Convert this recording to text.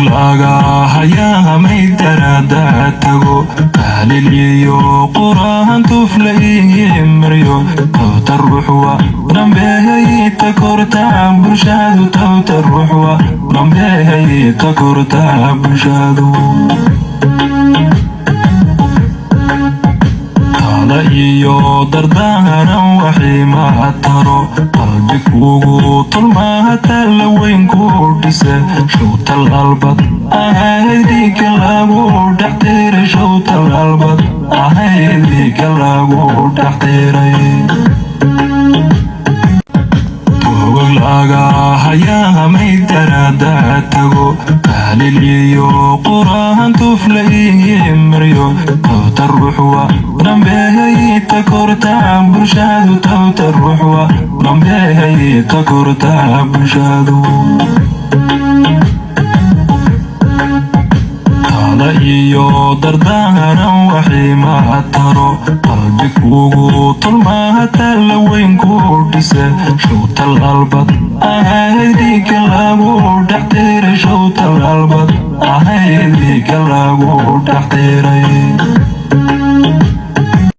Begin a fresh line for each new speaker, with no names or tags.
laga hayaa maydaraada tago tahliliyo quraan tuflay maryo tawta ruuxwa nambeeyay takorta bulshadu tawta ruuxwa nambeeyay takorta bulshadu iyo dardaaran waxay ma taro qalbi kugu tulmaata la weyn ku dhisa showtal albad ahaydiga lagu dhaxtiray showtal albad ahaydiga lagu dhaxtiray laga hayaa maydaraada tago tahliliyo quraan tuflay maryo tawta ruuxwa nambeeyay takorta bulshadu tawta ruuxwa nambeeyay takorta bulshadu iyo dardaaran waxay ma taro qalbi kugu tulmaata la weyn ku dhisa showtal albad ahaydiga lagu dhaxtiray showtal albad ahaydiga lagu dhaxtiray